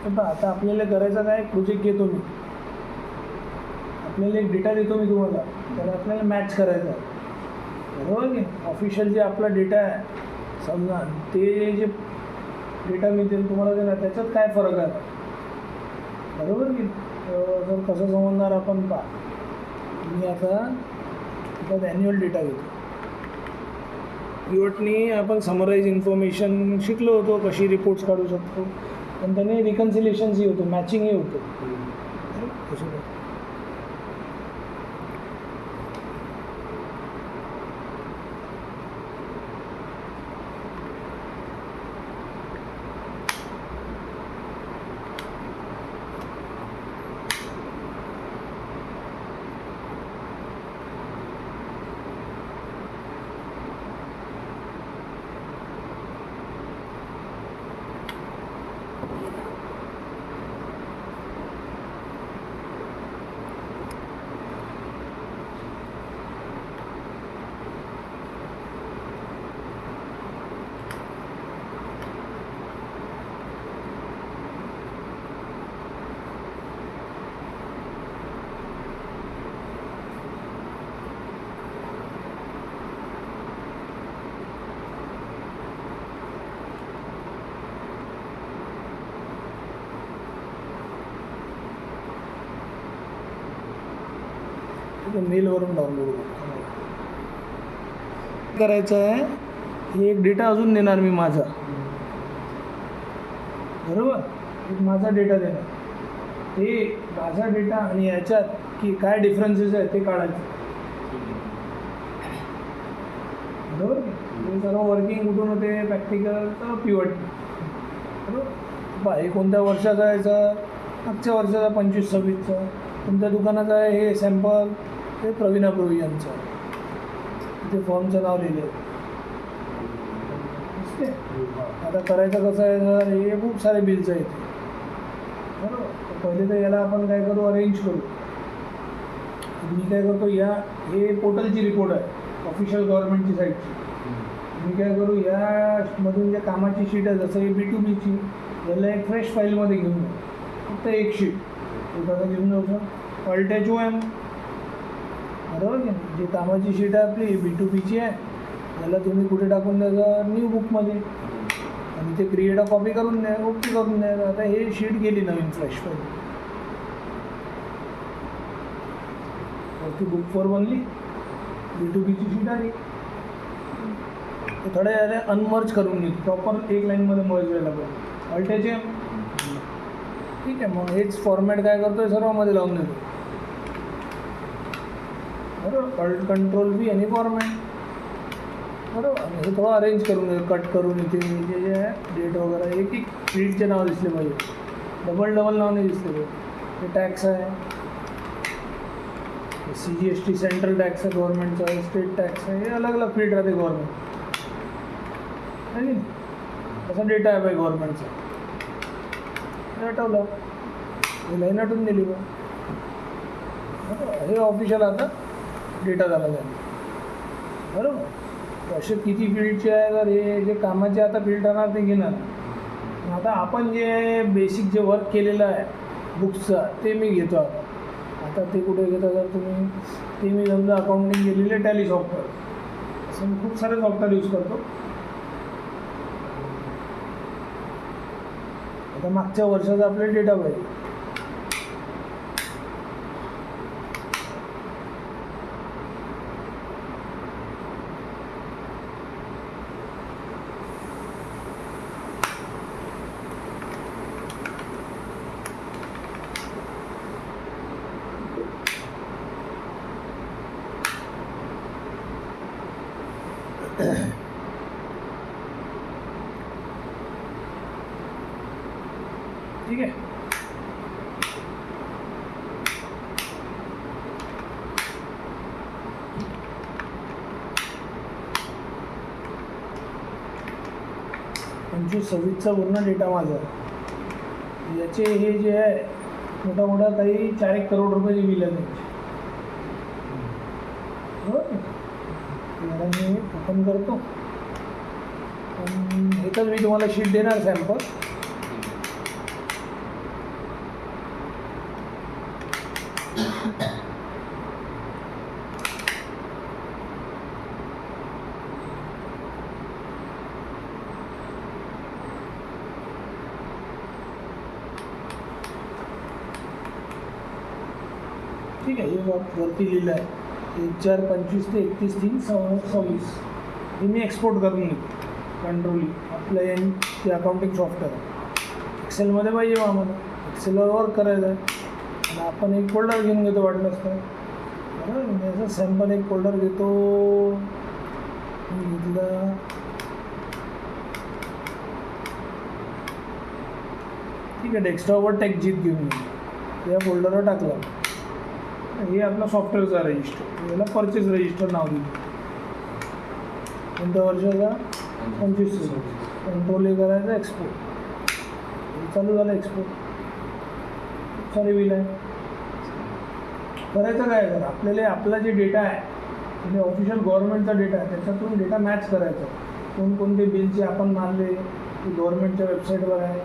आता आपल्याला करायचं काय, प्रोजेक्ट घेतो मी, आपल्याला एक डेटा देतो मी तुम्हाला, त्याला आपल्याला मॅच करायचा आहे, बरोबर की ऑफिशियल जे आपला डेटा आहे समजा, ते जे डेटा मी तुम्हाला देणार त्याच्यात काय फरक आहे, बरोबर की. जर कसं समजणार आपण पहा, मी आता त्यात ॲन्युअल डेटा घेतो. पिवटनी आपण समराईज इन्फॉर्मेशन शिकलो होतो, कशी रिपोर्ट्स काढू शकतो, पण त्याने रिकन्सिलेशन्सही होतो, मॅचिंगही होतो. मेलवरून डाउनलोड करायचं आहे. हे एक डेटा अजून देणार मी माझा, बरोबर, एक माझा डेटा देणार, ते माझा डेटा आणि याच्यात की काय डिफरन्सेस आहे ते काढायचं, बरोबर. हे सर्व वर्किंग कुठून होते, प्रॅक्टिकल तर पिवट, बरोबर. हे कोणत्या वर्षाचा आहे, मागच्या वर्षाचा 25-26चा, तुमच्या दुकानाचं आहे हे सॅम्पल, हे प्रवीणा प्रोव्हिजनचं, इथे फॉर्मचं नाव लिहिलं आहे. आता करायचं कसं आहे सर, हे खूप सारे बिल्स आहेत, बरोबर. पहिले तर याला आपण काय करू, अरेंज करू. मी काय करतो, हे पोर्टलची रिपोर्ट आहे ऑफिशियल गव्हर्नमेंटची साईटची. मी काय करू, यामधून ज्या कामाची शीट आहे, जसं हे B2Bची, याला एक फ्रेश फाईलमध्ये घेऊन जाऊ, फक्त एक शीट एखादा घेऊन जाऊ, अल्टॅच OM, बरोबर की नाही. जी कामाची शीट आहे आपली B2Bची आहे, याला तुम्ही कुठे टाकून द्यायचं, न्यू बुकमध्ये, आणि ते क्रिएट अ कॉपी करून द्या, ओके करून द्या. आता हे शीट गेली नवीन फ्रेश फाईल, ती बुक 4 बनली, B2Bची शीट आली. थोड्या याला अनमर्ज करून घेतो, प्रॉपर एक लाईनमध्ये मर्ज व्हायला पाहिजे, अल्टॅच OM, ठीक आहे. मग हेच फॉर्मॅट काय करतो, सर्वांमध्ये लावून देतो, बरोबर. अल्ट कंट्रोल V आणि फॉर्मॅट, बरोबर. आणि हे थोडं अरेंज करून घेतो, कट करून इथे जे आहे डेट वगैरे, एक एक फील्डचे नाव दिसले पाहिजे, डबल नाव नाही दिसले पाहिजे. हे टॅक्स आहे, CGST सेंट्रल टॅक्स आहे गव्हर्नमेंटचा, स्टेट टॅक्स आहे, हे अलग अलग फील्ड राहते गव्हर्नमेंट, आणि असा डेटा आहे बाई गव्हर्नमेंटचा. आठवलं, हे लाईन आठवून दिली बा, हे ऑफिशियल आता डेटा झाला जाईल, बरोबर. असे किती फील्डचे आहे, तर हे जे कामाचे आता फील्ड राहणार ते घेणार. आता आपण जे बेसिक जे वर्क केलेलं आहे बुक्सचा, ते मी घेतो आता ते कुठे घेता जर तुम्ही, ते मी समजा अकाउंटिंग केलेले टॅली सॉफ्टवेअर, असं मी खूप सारे सॉफ्टवेअर यूज करतो. आता मागच्या वर्षाचा आपले डेटा पाहिजे, ठीक आहे. पंचवीस 26चा पूर्ण डेटा माझा, याचे हे जे आहे मोठा काही 4-1 करोड रुपयाची बिल आहे त्यांची, बरोबर. मी ओपन करतो, एकच मी तुम्हाला शीट देणार सॅम्पल, ठीक आहे, हे वरती लिहिलं आहे 1/4/25 ते 31/3/26. हे मी एक्सपोर्ट करून घेतो कंट्रोल आपलं ते अकाउंटिंग सॉफ्टवेअर एक्सेलमध्ये पाहिजे मग आम्हाला. एक्सेलवर वर्क करायचं आहे आणि आपण एक फोल्डर घेऊन घेतो वाटलं असतं. बरोबर, मी असं सॅम्पल एक फोल्डर घेतो. घेतलं, ठीक आहे, डेस्कटॉपवर टेक्जीत घेऊन गेलो, या फोल्डरवर टाकलं. हे आपलं सॉफ्टवेअरचा रजिस्टर, याला परचेस रजिस्टर नाव दिलं. कोणत्या वर्षाचा? 25. कंट्रोल हे करायचं, एक्सपोर्ट. चालू झालं एक्सपोर्ट. खूप सारे बिल आहे. करायचं काय तर आपल्याला आपला जे डेटा आहे म्हणजे ऑफिशियल गव्हर्नमेंटचा डेटा आहे त्याच्यातून डेटा मॅच करायचा. कोणकोणते बिलचे आपण मारले ते गव्हर्नमेंटच्या वेबसाईटवर आहे,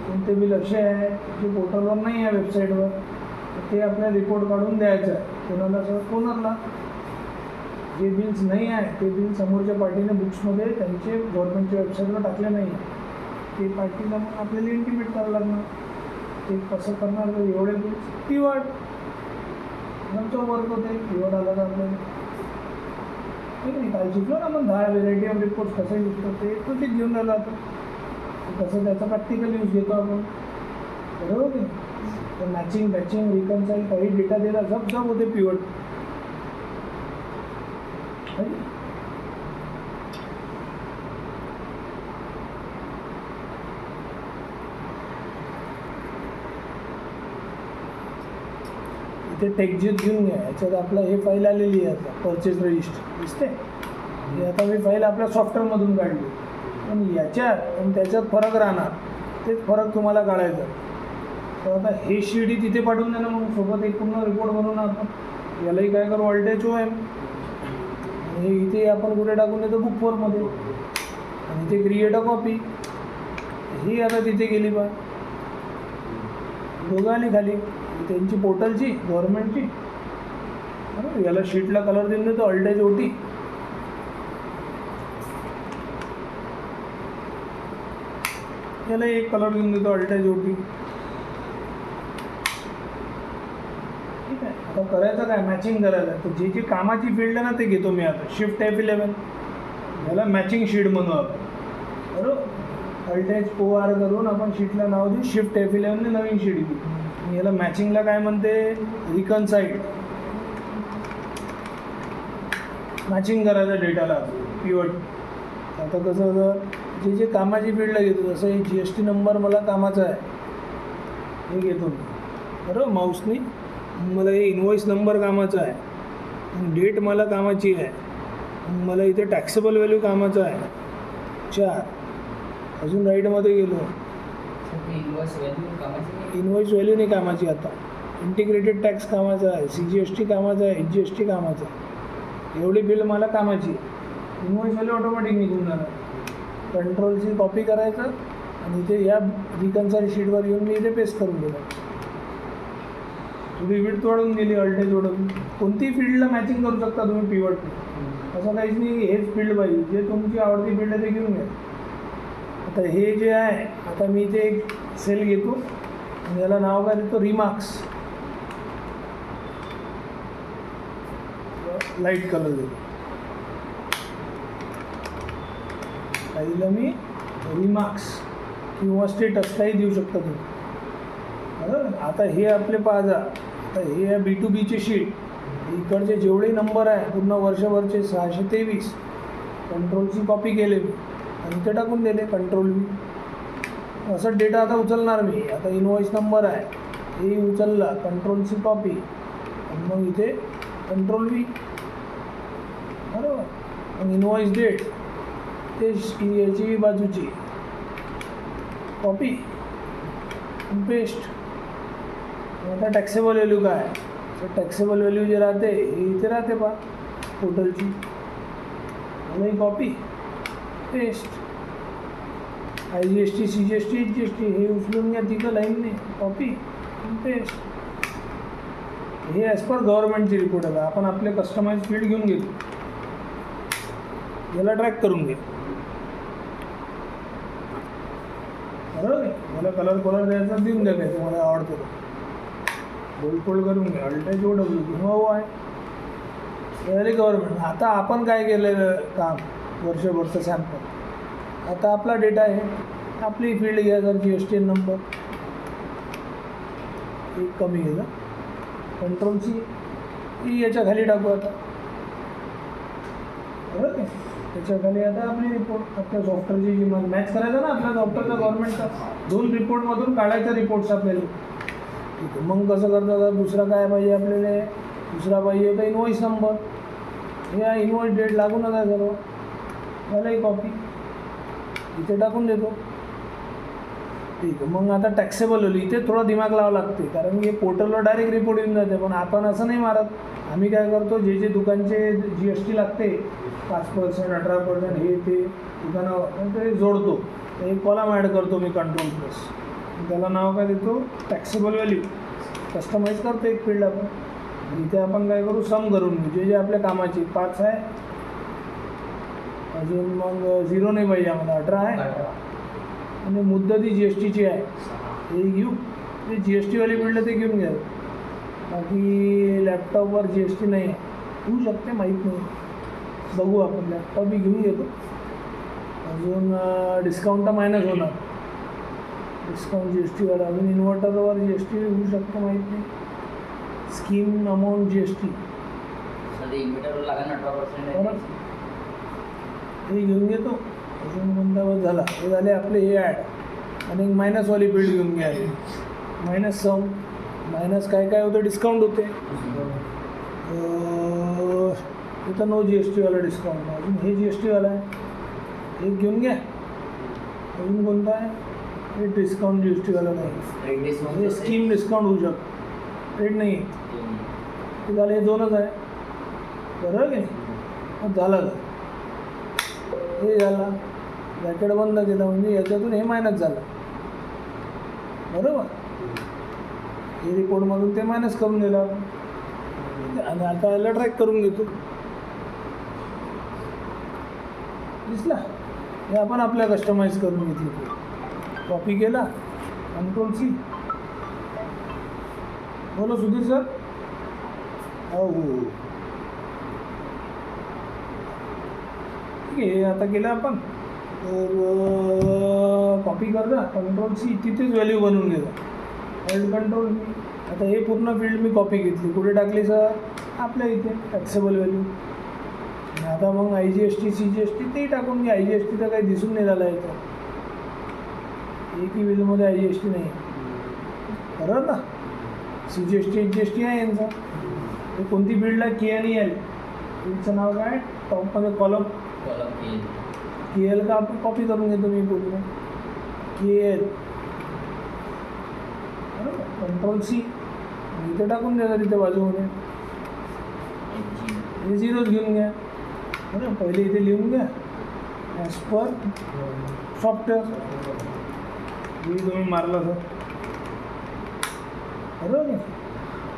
कोणते बिल असे आहे जे पोर्टलवर नाही आहे वेबसाईटवर, ते आपल्याला रिपोर्ट काढून द्यायचं आहे कोणाला, कोणाला जे बिल्स नाही आहे ते बिल समोरच्या पार्टीने बुक्समध्ये त्यांचे गव्हर्नमेंटच्या वेबसाईटवर टाकले नाही आहे, ते पार्टीला मग आपल्याला इंटिमेट करावं लागणार. ते कसं करणार तर एवढे बिल्स पिवट नंतर वर्क होते. पिवट आला तर आपल्याला ठीक आहे. काल शिकलो ना मग 10 व्हेरायटी ऑफ रिपोर्ट कसं यूज करते प्रोजेक्ट घेऊन राहिला आता, कसं त्याचा प्रॅक्टिकल यूज घेतो आपण. बरोबर की तर मॅचिंग मॅचिंग रिकन्साईल काही डेटा दिला सब होते पिवट. इथे टेक्जीत घेऊन घ्या. याच्यात आपला हे फाईल आलेली आहे आता परचेस रजिस्टर दिसते. हे आता मी फाईल आपल्या सॉफ्टवेअरमधून काढली, पण याच्यात आणि त्याच्यात फरक राहणार, तेच फरक तुम्हाला काढायचा. तर आता हे शीट तिथे पाठवून द्या ना मग सोबत एक पूर्ण रिपोर्ट बनवून आपण. यालाही काय करू ऑल्टेज OM, हे इथे आपण कुठे टाकून देतो बुक 4मध्ये आणि इथे क्रिएट अ कॉपी. ही आता तिथे गेली बा दोघं आली खाली त्यांची पोर्टलची गव्हर्नमेंटची. बरोबर, याला शीटला कलर देऊन देतो ऑल्टेज OT. याला एक कलर देऊन देतो ऑल्टेज OT. ठीक आहे, आता करायचं काय मॅचिंग करायचं आहे. तर जे जे कामाची फील्ड आहे ना ते घेतो मी आता. शिफ्ट F11 याला मॅचिंग शीट म्हणू आपण. बरोबर, ऑल्टेज OR करून आपण शीटला नाव देऊ शिफ्ट F11 ने नवीन शीट घेऊ. याला मॅचिंगला काय म्हणते रिकन्साईल. मॅचिंग करायचं डेटाला पिवट. आता कसं होतं जे जे कामाची फील्ड घेतो जसं हे GST नंबर मला कामाचा आहे हे घेतो मी. बरोबर, माऊसनी मला हे इनवॉइस नंबर कामाचा आहे, डेट मला कामाची आहे, मला इथे टॅक्सेबल व्हॅल्यू कामाचा आहे 4. अजून राईटमध्ये गेलो इनवॉइस व्हॅल्यू नाही कामाची. आता इंटिग्रेटेड टॅक्स कामाचा आहे, CGST कामाचा आहे, HGST कामाचा आहे. एवढी बिल मला कामाची. इनवॉइस व्हॅल्यू ऑटोमॅटिक निघून जाणार. कंट्रोलची कॉपी करायचं आणि इथे या रिकन्साईल शीटवर येऊन मी इथे पेस्ट करून दिलं. तुम्ही विड्थ वाढवून दिली, ऑल्टेज वाढवून. कोणतीही फील्डला मॅचिंग करू शकता तुम्ही पिवट. असं काहीच नाही हेच फील्ड पाहिजे, जे तुमची आवडती फील्ड आहे ते घेऊन घ्या. आता हे जे आहे आता मी इथे एक सेल घेतो आणि याला नाव काय देतो रिमार्क्स. लाईट कलर देतो. पहिलं मी रिमार्क्स किंवा स्टेटस काही देऊ शकता तुम्ही. बरोबर, आता हे आपले पाहा. आता हे आहे B2Bचे शीट. इकडचे जेवढे नंबर आहे पूर्ण वर्षभरचे 623 कंट्रोलची कॉपी केले मी आणि इथे टाकून दिले कंट्रोल V. असं डेटा आता उचलणार मी. आता इनवॉइस नंबर आहे हे उचलला कंट्रोलची कॉपी आणि मग इथे कंट्रोल V. बरोबर, मग इनवॉइस डेट ते याची बाजूची कॉपी पेस्ट. आता टॅक्सेबल व्हॅल्यू काय आहे तर टॅक्सेबल व्हॅल्यू जे राहते हे इथे राहते पा पोर्टलची. ही copy paste. IGST CGST HGST हे उचलून घ्या तिथं लाईनने कॉपी पेस्ट. हे ॲज पर गव्हर्नमेंटची रिपोर्ट आहे. आपण आपले कस्टमाइज फील्ड घेऊन घेतो, याला ट्रॅक करून घे. बरोबर आहे. मला कलर द्यायचा देऊन द्या, काय तुम्हाला आवडतो बोल्ड करून घ्या. अल्टाची ओ डब्ल्यू किंवा ओ आहे हे गव्हर्नमेंट. आता आपण काय केलेलं काम वर्षभरचं सॅम्पल. आता आपला डेटा आहे, आपली फील्ड घ्या. जर जी एस टी नंबर एक कमी घ्यायचा, कंट्रोलची ही याच्या खाली टाकू आता. बरोबर आहे. त्याच्याखाली आता आपली रिपोर्ट आपल्या सॉफ्टवेअरची जी मॅच करायचं ना आपल्या सॉफ्टवेअरचा गव्हर्नमेंटचा 2 रिपोर्टमधून काढायचा रिपोर्ट्स आपल्याला. ठीक आहे. मग कसं करतात, दुसरं काय पाहिजे आपल्याला, दुसरा पाहिजे होता इनवॉइस नंबर. हे इनवॉइस डेट लागूनच आहे सर्व. यालाही कॉपी इथे टाकून देतो. ठीक आहे. मग आता टॅक्सेबल होईल, इथे थोडा दिमाग लावावं लागते, कारण हे पोर्टलवर डायरेक्ट रिपोर्ट येऊन जाते. पण आपण असं नाही मारत. आम्ही काय करतो, जे दुकानचे जी एस टी लागते 5%, 18%, हे ते दुकानावर ते जोडतो. एक कॉलम ॲड करतो मी कंट्रोल प्लस. त्याला नाव काय देतो, टॅक्सेबल व्हॅल्यू. कस्टमाइज करतो एक फील्ड आपण. इथे आपण काय करू, सम करून घेऊ जे आपल्या कामाची. 5 आहे अजून, मग 0 नाही पाहिजे आम्हाला, 18 आहे. आणि मुद्दत ही जी एस टीची आहे हे घेऊ. ते जी एस टीवाली फील्ड ते घेऊन घ्या. बाकी लॅपटॉपवर जी एस टी नाही आहे, होऊ शकते माहीत नाही, बघू आपण. लॅपटॉप बी घेऊन घेतो. अजून डिस्काउंट मायनस होणार, डिस्काउंट जी एस टीवाला. अजून इन्व्हर्टरवर जी एस टी होऊ शकतं माहीत नाही. Scheme amount G S T हे घेऊन घेतो. अजून कोणता झाला, हे झाले आपले हे ॲड. आणि एक मायनसवाली फील्ड घेऊन घ्या. मायनस सम, मायनस काय काय होतं, डिस्काउंट होते. इथं नो जी एस टीवाला डिस्काउंट. अजून हे जी एस टीवाला आहे, हे घेऊन घ्या. अजून कोणता आहे, हे डिस्काउंट जी एस टीवाला नाही, हे स्कीम डिस्काउंट होऊ शकतं, रेट नाही आहे. ते झालं, हे 2च आहे. बरोबर की मग झालं का, हे झाला. ब्रॅकेट बंद केलं म्हणजे याच्यातून हे मायनस झालं. बरोबर. हे रिपोर्टमधून ते मायनस करून दिलं आपण. आणि आता याला ट्रॅक करून घेतो. दिसला, हे आपण आपल्या कस्टमाइज करून घेतली. कॉपी केला, कंट्रोल सी. बोलो सुधीर सर. हो ठीक आहे. आता केलं आपण, तर कॉपी करता, कंट्रोल सी. तिथेच व्हॅल्यू बनवून घेतो, एड कंट्रोल. आता हे पूर्ण फील्ड मी कॉपी घेतली. कुठे टाकली सर, आपल्या इथे टॅक्सेबल व्हॅल्यू. आता मग I G S T, C G S T तेही टाकून घ्या. आय जी एस टी तर काही दिसून नाही झालं आहे. एकही बिलमध्ये आय जी एस टी नाही, बरोबर ना. C G S T, H G S T आहे यांचा. हे कोणती बिल्डला के आणि एल, बिल्डचं नाव काय, टॉपमध्ये कॉलम के एल का आपण कॉपी करून घेतो मी पूर्ण. के एल बरोबर. कंट्रोल सी, इथे टाकून द्या तिथे बाजूमध्ये. हे 0च घेऊन घ्या. बरं, पहिले इथे लिहून घ्या ॲज पर सॉफ्टवेअर. हे तुम्ही मारला सर, बरोबर.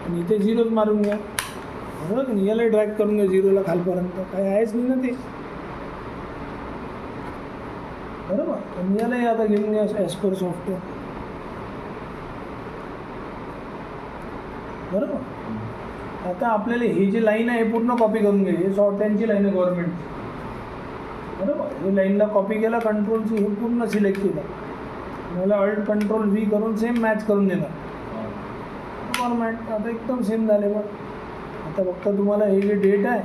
आणि इथे 0च मारून घ्या. बरोबर. याला ड्रॅग करून घ्या 0ला खालपर्यंत, काय आहेच नाही ना ते. बरोबर. आणि यालाही आता घेऊन घ्या ॲज पर सॉफ्टवेअर. बरोबर. आता आपल्याला ही जी लाईन आहे पूर्ण कॉपी करून घ्यायची. हे त्यांची लाईन आहे गव्हर्नमेंटची. बरोबर. हे लाईनला कॉपी केला, कंट्रोलची हे पूर्ण सिलेक्ट केलं. मला अल्ट कंट्रोल व्ही करून सेम मॅच करून देणार गव्हर्नमेंट. आता एकदम सेम झाले. बघ आता फक्त तुम्हाला हे जे डेट आहे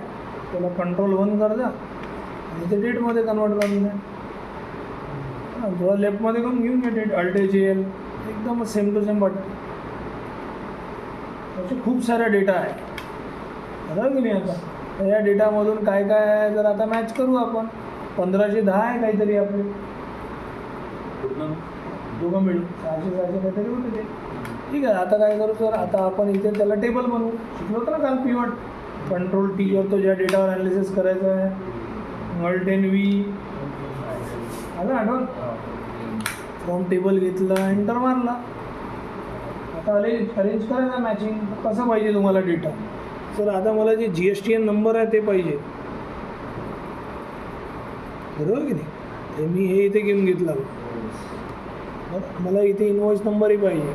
त्याला कंट्रोल 1 कर द्या आणि ते डेटमध्ये कन्वर्ट करून द्या. थोडा लेफ्टमध्ये करून घेऊन घ्या डेट, अल्ट जे एल, एकदम सेम टू सेम वाटतं. असे खूप सारा डेटा आहे, बरोबर की नाही. आता तर या डेटामधून काय काय आहे जर आता मॅच करू आपण. 1510 आहे काहीतरी आपले, दोघं मिळून 600 काहीतरी होते ते. ठीक आहे. आता काय करू सर, आता आपण इथे त्याला टेबल बनवू. शिकलो होतं ना काल पिवट. कंट्रोल टी करतो, ज्या डेटावर ॲनालिसिस करायचं आहे. अल्ट एन व्ही आलं आठवण. फ्रॉम टेबल घेतलं, एंटर मारला. आता अरेंज करायचा मॅचिंग. कसं पाहिजे तुम्हाला डेटा? सर आता मला जे GSTN नंबर आहे ते पाहिजे, बरोबर की नाही? तर मी हे इथे घेऊन घेतला. मला इथे इनवॉइस नंबरही पाहिजे,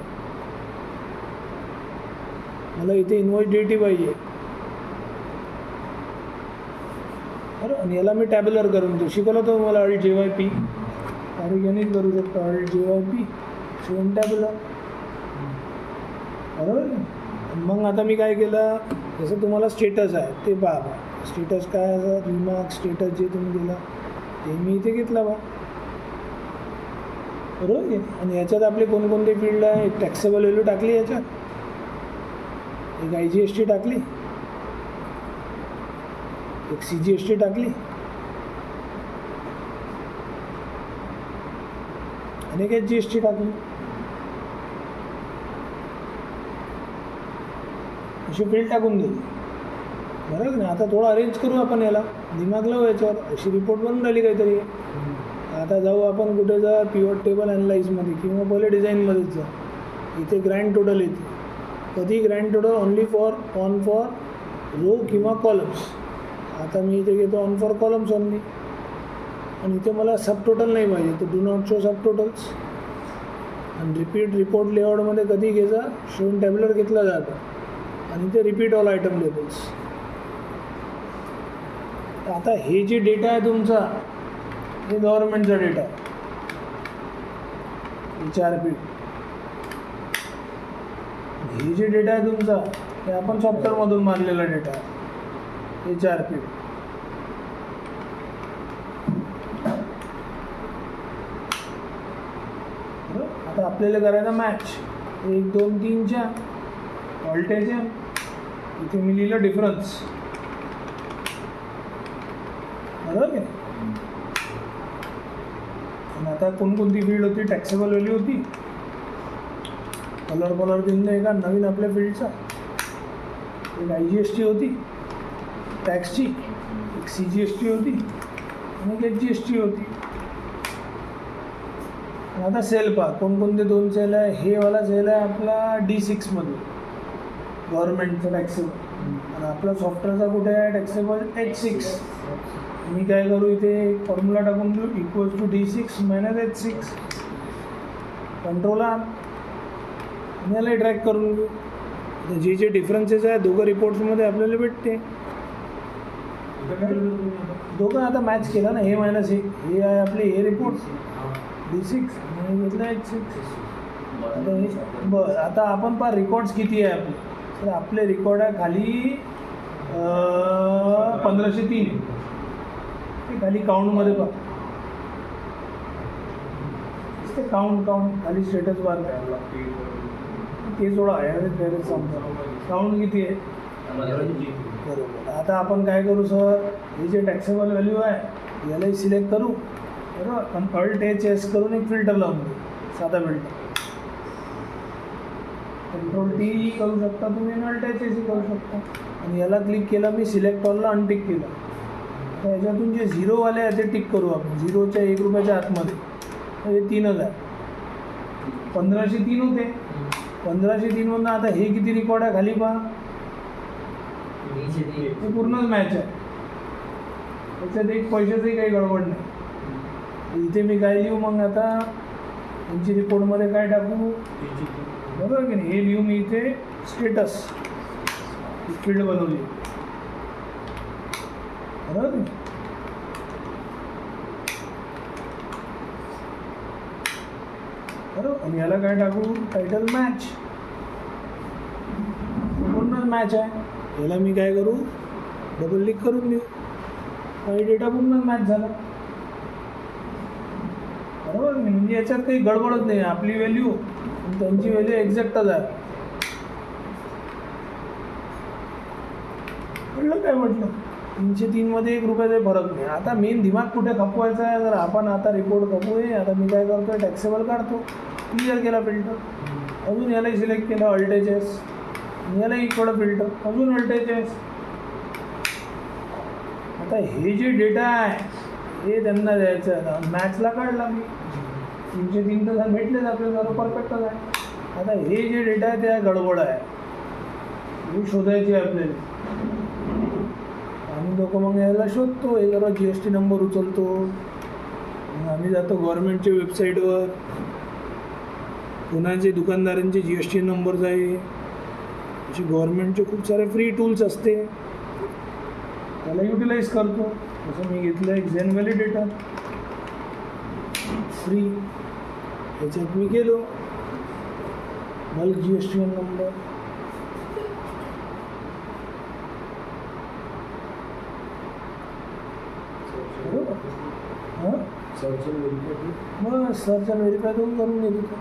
मला इथे इनवॉइस डेटही पाहिजे, बरं. आणि याला मी टॅब्युलर करून देऊ. शिकवलं तर मला Alt JYP यानेच करू शकतो. Alt JYP शिवून टॅब्युलर, बरोबर. मग आता मी काय केलं, जसं तुम्हाला स्टेटस आहे ते पहा. स्टेटस काय असं रिमार्क स्टेटस जे तुम्ही दिला ते मी इथे घेतला बा, बरोबर की. आणि याच्यात आपले कोणकोणते फील्ड आहे? एक टॅक्सेबल व्हॅल्यू टाकली, याच्यात एक IGST टाकली, एक CGST टाकली आणि एक HGST टाकली. अशी फील्ड टाकून दिली, बरोबर नाही. आता थोडं अरेंज करू आपण याला, दिमाग लावू याच्यावर. अशी रिपोर्ट बनून राहिली काहीतरी. आता जाऊ आपण कुठे जा, पिव्होट टेबल ॲनालाइजमध्ये किंवा पहिले डिझाईनमध्येच जा. इथे ग्रँड टोटल येते. कधी grand total only on for row किंवा कॉलम्स. आता मी इथे घेतो ऑन फॉर कॉलम्स ओनली. आणि इथे मला सब टोटल नाही पाहिजे, तर do not show sub totals. आणि रिपीट रिपोर्ट लेआउटमध्ये कधी घ्यायचा, शोन टॅब्युलर घेतला जातो. आणि इथे रिपीट ऑल आयटम लेबल्स. आता हे जे डेटा आहे तुमचा, हे गव्हर्नमेंटचा डेटा आहे, HRP. हे जे डेटा आहे तुमचा, हे आपण सॉफ्टवेअरमधून मारलेला डेटा आहे, HRP. आता आपल्याला करायचा मॅच 1 2 3च्या व्होल्टेज आहे. इथे मी लिहिलं डिफरन्स, बरोबर आहे. आणि आता कोणकोणती फील्ड होती? टॅक्सेबल व्हॅल्यू होती, कलर देऊन एका नवीन आपल्या फील्डचा, एक IGST होती टॅक्सची, एक CGST होती आणि एक HGST होती. आता सेल पहा, कोणकोणते 2 सेल आहे. हे वाला सेल आहे आपला D6मध्ये, गव्हर्नमेंटचा टॅक्सेबल. आणि आपला सॉफ्टवेअरचा कुठे आहे टॅक्सेबल? H6. मी काय करू, इथे फॉर्म्युला टाकून देऊ, equals to D6 - H6, control R, आणि याला ड्रॅग करून घेऊ. जे जे डिफरन्सेस आहे दोघं रिपोर्ट्समध्ये आपल्याला भेटते. दोघं आता मॅच केलं ना, हे मायनस हे आहे आपले हे रिपोर्ट D6 आणि घेतलं H6. आता हे बरं. आता आपण पहा रेकॉर्ड्स किती आहे आपले. तर आपले रेकॉर्ड आहे खाली 1503. खाली काउंटमध्ये पहा, ते काउंट खाली स्टेटस बार ते सोडा आहे, काउंट किती आहे, बरोबर. आता आपण काय करू सर, हे जे टॅक्सेबल व्हॅल्यू आहे यालाही सिलेक्ट करू, बरोबर. आणि Alt HS करून एक फिल्टर लावून देऊ, साधा फिल्टर. Ctrl T करू शकता तुम्ही आणि Alt HS करू शकता. आणि याला क्लिक केलं मी, सिलेक्ट ऑलला अनटिक केलं. तर याच्यातून जे झिरोवाले आहे ते टिक करू आपण. 0च्या 1 रुपयाच्या आतमध्ये हे 3च आहे. 1503 होते. 1503मधून आता हे किती रेकॉर्ड आहे खाली पहा, हे पूर्णच मॅच आहे. त्याच्यात एक पैशाचंही काही गडबड नाही. इथे मी काय लिहू मग, आता यांची रिपोर्टमध्ये काय टाकू, बरोबर की नाही. हे लिहू मी इथे स्टेटस फील्ड बनवली, बरोबर. बरोबर. आणि याला काय टाकू, टायटल मॅच, पूर्ण मॅच आहे. याला मी काय करू, डबल क्लिक करून देऊ, काही डेटा पूर्ण मॅच झाला, बरोबर. म्हणजे याच्यात काही गडबडच नाही. आपली व्हॅल्यू आणि त्यांची व्हॅल्यू एक्झॅक्टच आहे. कळलं काय म्हटलं, 303मध्ये 1 रुपयाचा फरक नाही. आता मेन दिमाग कुठे खपवायचा आहे, जर आपण आता रिपोर्ट खपवूया. आता मी काय करतो, टॅक्सेबल काढतो, क्लिअर केला फिल्टर, अजून यालाही सिलेक्ट केलं Alt HS, यालाही इकडं फिल्टर, अजून Alt HS. आता हे जे डेटा आहे हे त्यांना द्यायचं आहे. मॅचला काढला मी, 303 तर भेटलेच आपल्याला, जरा परफेक्टच आहे. आता हे जे डेटा आहे ते गडबड आहे, हे शोधायचे आहे आपल्याला. आम्ही लोक मग यायला शोधतो, हे जरा GST नंबर उचलतो, मग आम्ही जातो गव्हर्नमेंटच्या वेबसाईटवर, कोणाचे दुकानदारांचे GST नंबर आहे. असे गव्हर्नमेंटचे खूप सारे फ्री टूल्स असते, त्याला युटिलाइज करतो. जसं मी घेतलं एक झेन व्हॅलिडेटर फ्री, याच्यात मी गेलो बल्क GST नंबर, हां मग सर्च आणि व्हेरीफाय करून घेतो.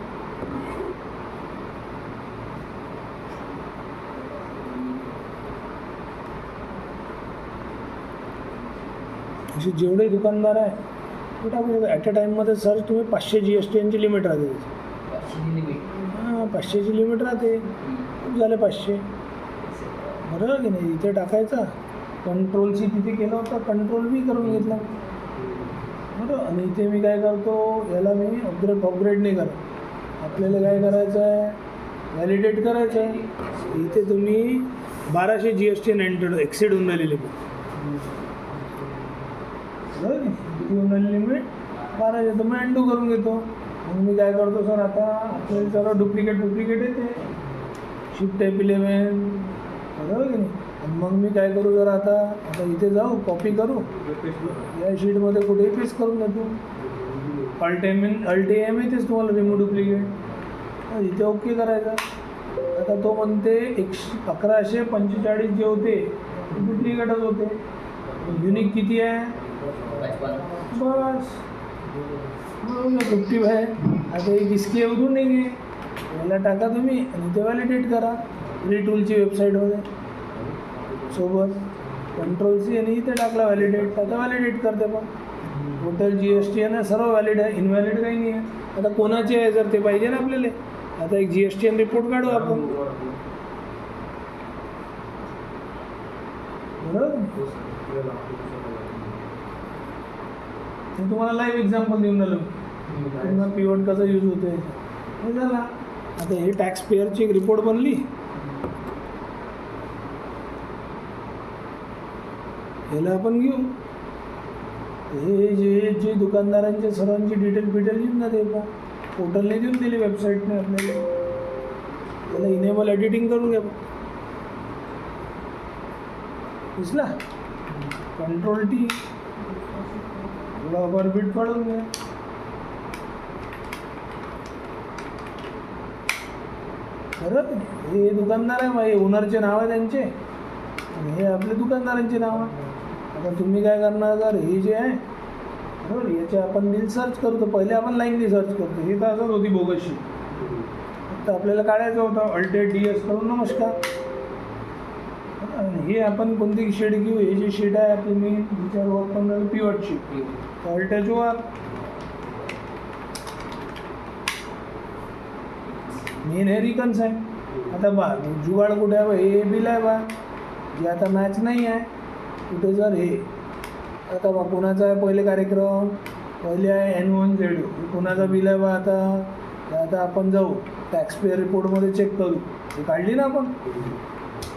असे जेवढे दुकानदार आहे ते टाकू शकतो. ॲट अ टाईममध्ये सर्च तुम्ही 500 GST लिमिट राहते त्याची. हां 500ची लिमिट राहते, खूप झाले 500, बरोबर की नाही. इथे टाकायचा, कंट्रोलची तिथे केलं होतं, कंट्रोल बी करून घेतला, बरोबर. आणि इथे मी काय करतो, याला मी अपग्रेड नाही करत. आपल्याला काय करायचं आहे, व्हॅलिडेट करायचं आहे. इथे तुम्ही 1200 GST एंटर एक्सिड होऊन राहिलेले, बरोबर की किती होऊन राहिली लिमिट 1200, तर मी अँडू करून घेतो. मग मी काय करतो, सर आता आपल्याला सर्व डुप्लिकेट येते, शिफ्ट F11, बरोबर की नाही. आणि मग मी काय करू, जर आता इथे जाऊ, कॉपी करू, या शीटमध्ये कुठे पेस्ट करून देतो. अल्ट एम येतेच तुम्हाला रिमूव्ह डुप्लिकेट, इथे ओके करायचं. आता तो म्हणते 1145 जे होते ते डुप्लिकेटच होते, युनिक किती आहे, बस 50 आहे. आता एक इसके उधून नाही घे, याला टाका तुम्ही आणि ते व्हॅलिडेट करा रिटूलची वेबसाईटमध्ये सोबत कंट्रोलची, आणि इथे टाकला व्हॅलिडेट. आता व्हॅलिडेट करते, पण टोटल GST आहे ना, सर्व व्हॅलिड आहे, इनव्हॅलिड काही नाही आहे. आता कोणाचे आहे जर ते पाहिजे ना आपल्याला, आता एक GST रिपोर्ट काढू आपण, बरोबर. तुम्हाला लाईव्ह एक्झाम्पल देऊन राहिलो, पुन्हा पिवट कसं यूज होते हे झाला. आता हे टॅक्स पेअरची एक रिपोर्ट बनली, याला आपण घेऊ. हे जे दुकानदारांचे सर्वांची डिटेल येऊन जाते का, पोर्टलने देऊन दिली, वेबसाईटने आपल्याला. त्याला इनेबल एडिटिंग करून घ्या, दिसला, कंट्रोल T, थोडा ऑफरबीट काढून घ्या. बरोबर, हे दुकानदार आहे, हे ओनरचे नाव आहे त्यांचे, आणि हे आपले दुकानदारांचे नाव आहे. आता तुम्ही काय करणार, जर हे जे आहे, बरोबर, याचे आपण बिल सर्च करतो. पहिले आपण लाईनली सर्च करतो, हे तर असंच होती बोगसशी. फक्त आपल्याला काढायचं होतं Alt DS करून नमस्कार. आणि हे आपण कोणती शीट घेऊ, हे जे शीट आहे आपली मी विचार वापरून पिवट शीट, Alt वर मेन हे रिकन्स आहे. आता बा जुगाड कुठे आहे, हे बिल आहे बा, जे आता मॅच नाही आहे कुठे. जर हे आता बा कोणाचा आहे, पहिले कार्यक्रम पहिले आहे N1Z, कोणाचा बिल आहे बा. आता आपण जाऊ टॅक्स पेअर रिपोर्टमध्ये चेक करू, हे काढली ना आपण,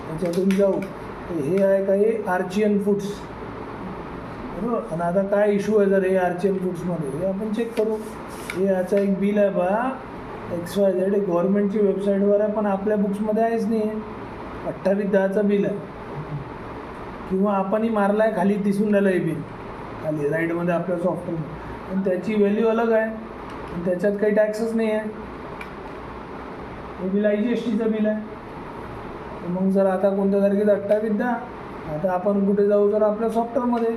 त्याच्यातून जाऊ, हे आहे काही आर्चियन फूड्स, बरोबर. आणि आता काय इश्यू आहे जर हे आर्चियन फूड्समध्ये, हे आपण चेक करू. हे याचा एक बिल आहे बा XYZ, गव्हर्नमेंटची वेबसाईटवर आहे, पण आपल्या बुक्समध्ये आहेच नाही आहे. 2810चं बिल आहे, किंवा आपणही मारला आहे, खाली दिसून राहिलं हे बिल खाली राईटमध्ये आपल्या सॉफ्टवेअरमध्ये, पण त्याची व्हॅल्यू अलग आहे, आणि त्याच्यात काही टॅक्सच नाही आहे. हे बिल IGSTचं बिल आहे. मग जर आता कोणत्या तारखेचं 2810, आता आपण कुठे जाऊ, जर आपल्या सॉफ्टवेअरमध्ये,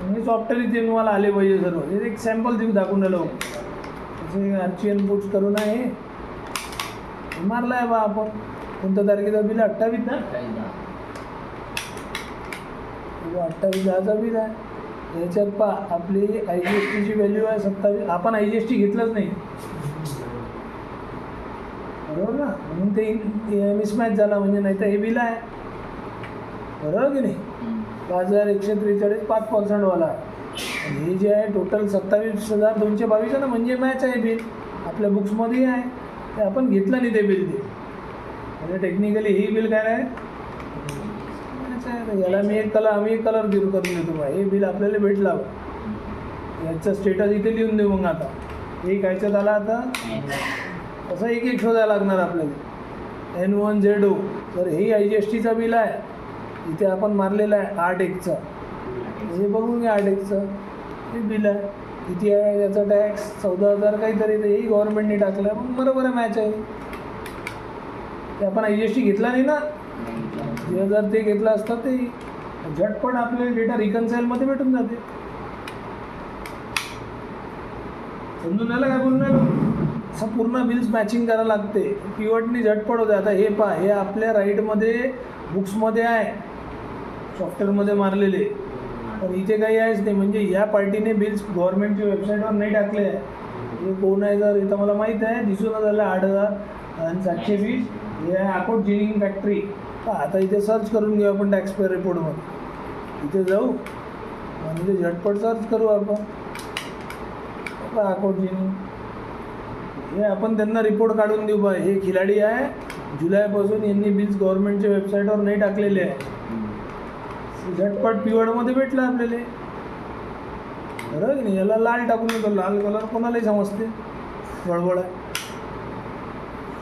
म्हणजे सॉफ्टवेअर इथे तुम्हाला आले पाहिजे सर्व. हे एक सॅम्पल तुम्ही दाखवून राहिलो, जसे आर्चियन फूड्स करून आहे, मारला आहे बा आपण. कोणत्या तारखेचं बिल 2810, 2810चं बिल आहे. याच्यात पहा आपली IGSTची व्हॅल्यू आहे 27. आपण IGST घेतलंच नाही, बरोबर ना, म्हणून ते मिसमॅच झाला, म्हणजे नाही तर हे बिल आहे, बरोबर की नाही. 5143 5% वाला आहे. आणि हे जे आहे टोटल 27,222 आहे ना, म्हणजे मॅच आहे बिल. आपल्या बुक्समध्ये आहे, ते आपण घेतलं नाही ते बिल. ते म्हणजे टेक्निकली ही बिल काय आहे, याला आम्ही एक कलर करून देतो बा, हे बिल आपल्याला भेटला बा, याचं स्टेटस इथे लिहून देऊ. मग आता हे कायच्यात आला, आता असं एक एक शोधायला लागणार आपल्याला. N1ZO, तर हे IGSTचा बिल आहे, इथे आपण मारलेलं आहे 8/1चा. हे बघून घ्या 8/1चं हे बिल आहे, किती आहे याचा टॅक्स 14,000 काहीतरी. तर हेही गव्हर्नमेंटने टाकलं, मग बरोबर आहे, मॅच आहे. ते आपण IGST घेतला नाही ना, जे जर ते घेतलं असतं ते झटपट आपले डेटा रिकन्साईलमध्ये भेटून जाते. समजून आलं काय बोलून राहिलो? असं पूर्ण बिल्स मॅचिंग करायला लागते, पिवटनी झटपट होते. आता हे पहा, हे आपल्या राईटमध्ये बुक्समध्ये आहे, सॉफ्टवेअरमध्ये मारलेले, पण इथे काही आहेच नाही. म्हणजे या पार्टीने बिल्स गव्हर्नमेंटच्या वेबसाईटवर नाही टाकले आहे. हे कोण आहे जर इथं मला माहीत आहे, दिसून झालं 8,720. हे आहे अकोट जिनिंग फॅक्टरी. आता इथे सर्च करून घेऊ आपण टॅक्स पेअर रिपोर्टमध्ये. इथे जाऊ आणि ते झटपट सर्च करू आपण अकोट जिनिंग. हे आपण त्यांना रिपोर्ट काढून देऊ बा, हे खिलाडी आहे, जुलैपासून यांनी बिल्स गव्हर्नमेंटच्या वेबसाईटवर नाही टाकलेले आहे. झटपट पिवळमध्ये भेटलं आपल्याला, बरं की नाही. याला लाल टाकून देतो, लाल कलर कोणालाही समजते गडबड आहे,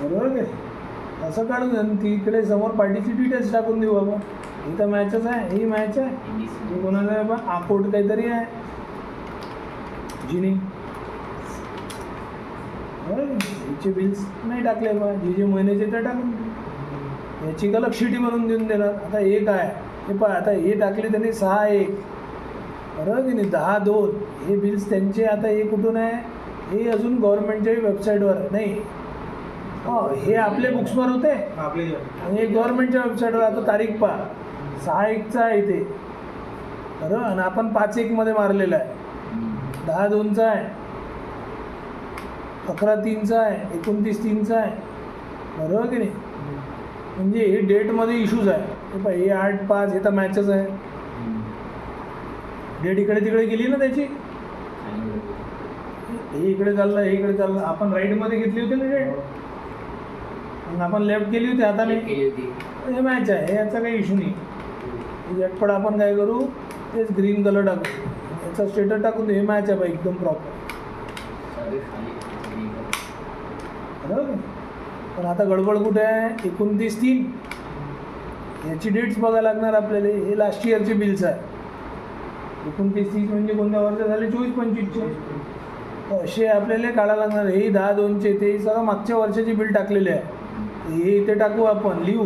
बरोबर की. असं काढून देऊ, तिकडे समोर पार्टीची डिटेल्स टाकून देऊ बाबा. इथं मॅचच आहे, ही मॅच आहे, हे कोणाला आहे बा, अकोट काहीतरी आहे जिनिंग, याचे बिल्स नाही टाकले बा, जे महिन्याचे ते टाकून देऊ. याची गलग शिटी बनवून देऊन देणार. आता एक आहे, हे पहा, आता हे टाकले त्यांनी 6/1, बरोबर की नाही, 10/2. हे बिल्स त्यांचे. आता हे कुठून आहे, हे अजून गव्हर्नमेंटच्या वेबसाईटवर नाही. हो, हे आपले बुक्सवर होते आणि हे गव्हर्नमेंटच्या वेबसाईटवर. आता तारीख पहा, 6/1चा आहे इथे, बरोबर, आणि आपण 5/1मध्ये मारलेला आहे. 10/2चा आहे, 11/3चा आहे, 29/3चा आहे, बरोबर की नाही. म्हणजे हे डेटमध्ये इश्यूज आहे. हे पहा, हे 8/5, हे तर मॅचच आहे. डेट इकडे तिकडे गेली ना त्याची, हे इकडे चाललं, हे इकडे चाललं. आपण राईटमध्ये घेतली होती ना डेट, मग आपण लेफ्ट केली होती हाताने, हे मॅच आहे. हे याचा काही इश्यू नाही. झटपट आपण काय करू, तेच ग्रीन कलर टाकू, याचा स्टेटस टाकून दे, हे मॅच आहे बा, एकदम प्रॉपर, बरोबर. पण आता गडबड कुठे आहे, 29/3 याची डेट्स बघायला लागणार आपल्याला. हे लास्ट इयरचे बिल्स आहे. 29/30 म्हणजे कोणत्या वर्ष झाले, 24-25चे, असे आपल्याला काढायला लागणार. हे 10/2चे, ते सगळं मागच्या वर्षाचे बिल टाकलेले आहे. हे इथे टाकू आपण, लिहू,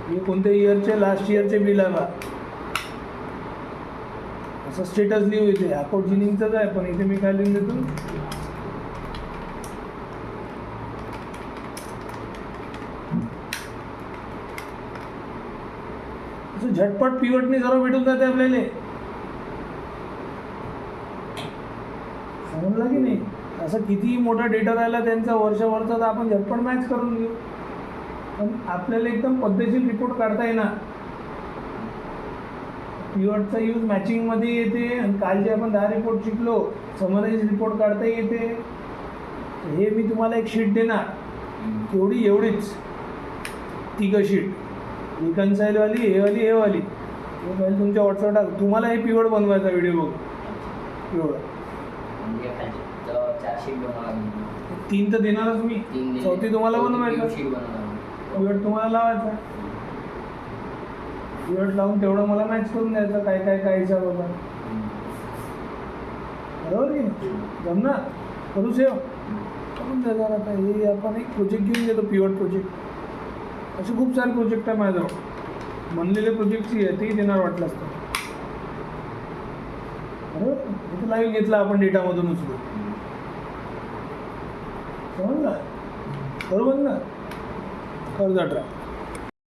हे कोणत्या इयरचे, लास्ट इयरचे बिल आहे बा, असं स्टेटस लिहू. इथे अकोट जिनिंगचंच आहे, पण इथे मी काय लिहून देतो, असं झटपट पिवटनी सर्व भेटून जाते आपल्याला. समजलं की नाही. असं कितीही मोठा डेटा राहिला त्यांचा वर्षभरचा, तर आपण झटपट मॅच करून घेऊ. पण आपल्याला एकदम पद्धतशीर रिपोर्ट काढता येणार. पिवटचा यूज मॅचिंगमध्ये येते. आणि काल जे आपण 10 रिपोर्ट शिकलो, समराईज रिपोर्ट काढता येते. हे मी तुम्हाला एक शीट देणार, एवढीच 3 शीट, रिकन्साईलवाली, हे वाली. हे पहिले तुमच्या व्हॉट्सअप टाक. तुम्हाला हे पिवट बनवायचा व्हिडिओ बघ, पिवट 3 तर देणारच मी, 4थी तुम्हाला बनवायचं, पिवट तुम्हाला लावायचा. पिवट लावून तेवढं मला मॅच करून द्यायचं, काय हिसाब होता, बरोबर की नाही. जमणार, करू सेव करून द्यायचा. आता हे आपण एक प्रोजेक्ट घेऊन घेतो, पिवट प्रोजेक्ट. असे खूप सारे प्रोजेक्ट आहे माझ्याजवळ, बनलेले प्रोजेक्टची आहे, तेही देणार वाटलं असतं, बरोबर. इथं लाईव्ह घेतला आपण डेटामधून उचलून, समजलं, बरोबर ना. कर जा ट्राय.